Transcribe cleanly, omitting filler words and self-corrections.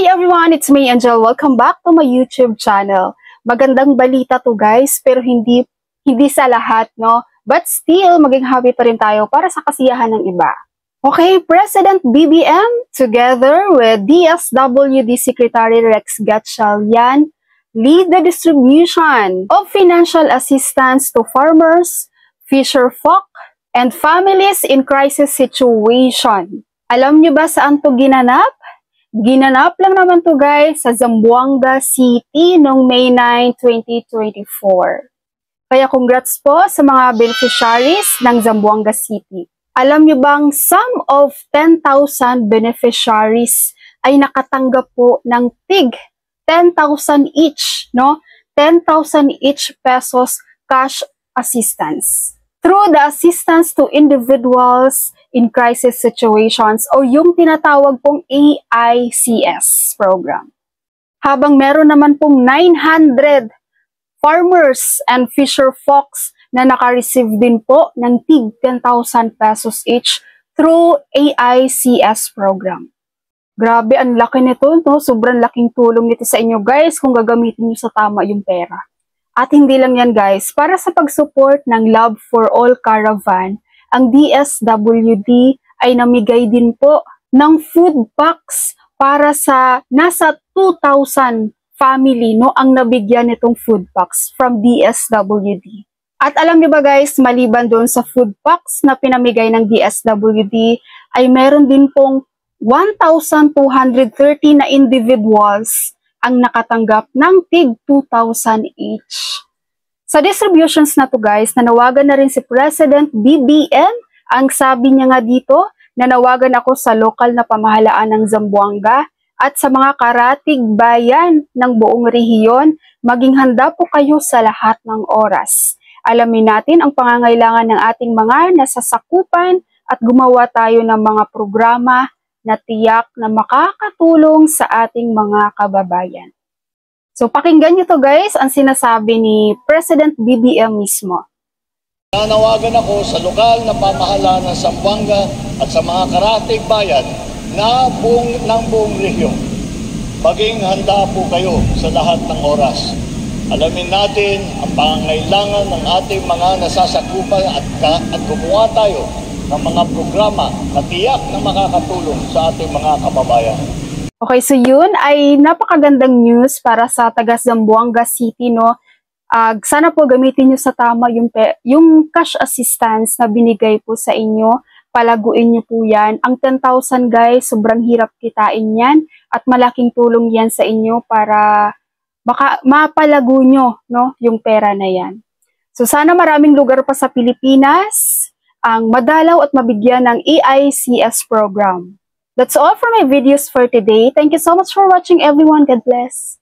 Hi everyone, it's me Angel. Welcome back to my YouTube channel. Magandang balita to guys, pero hindi sa lahat, no? But still, maging happy pa rin tayo para sa kasiyahan ng iba. Okay, President BBM together with DSWD Secretary Rex Gatchalian lead the distribution of financial assistance to farmers, fisherfolk, and families in crisis situation. Alam niyo ba saan to ginanap? Ginanap lang naman to guys sa Zamboanga City noong May 9, 2024. Kaya congrats po sa mga beneficiaries ng Zamboanga City. Alam nyo bang some of 10,000 beneficiaries ay nakatanggap po ng TIG 10,000 each, no? 10,000 each pesos cash assistance. Through the assistance to individuals in crisis situations o yung tinatawag pong AICS program. Habang meron naman pong 900 farmers and fisherfolks na naka-receive din po ng TIG 10,000 pesos each through AICS program. Grabe, ang laki nito, no? Sobrang laking tulong nito sa inyo guys kung gagamitin nyo sa tama yung pera. At hindi lang yan guys, para sa pag-support ng Love for All Caravan, ang DSWD ay namigay din po ng food packs para sa nasa 2,000 family, no, ang nabigyan nitong food packs from DSWD. At alam niyo ba guys, maliban doon sa food packs na pinamigay ng DSWD, ay meron din pong 1,230 na individuals ang nakatanggap ng TIG 2,000 each. Sa distributions na to guys, nanawagan na rin si President BBM. Ang sabi niya nga dito, nanawagan ako sa lokal na pamahalaan ng Zamboanga at sa mga karatig bayan ng buong rehiyon, maging handa po kayo sa lahat ng oras. Alamin natin ang pangangailangan ng ating mga nasasakupan at gumawa tayo ng mga programa na tiyak na makakatulong sa ating mga kababayan. So pakinggan nyo to guys, ang sinasabi ni President BBM mismo. Nanawagan ako sa lokal na pamahalaan ng Zamboanga at sa mga karatig bayan na buong rehiyon. Maging handa po kayo sa lahat ng oras. Alamin natin ang pangangailangan ng ating mga nasasakupan at gumawa tayo ng mga programa na tiyak na makakatulong sa ating mga kababayan. Okay, so yun ay napakagandang news para sa taga Zamboanga City, no? Sana po gamitin nyo sa tama yung cash assistance na binigay po sa inyo. Palaguin nyo po yan. Ang 10,000 guys, sobrang hirap kitain yan at malaking tulong yan sa inyo para baka mapalago nyo, no, yung pera na yan. So sana maraming lugar pa sa Pilipinas ang madalaw at mabigyan ng AICS program. That's all for my videos for today. Thank you so much for watching everyone. God bless.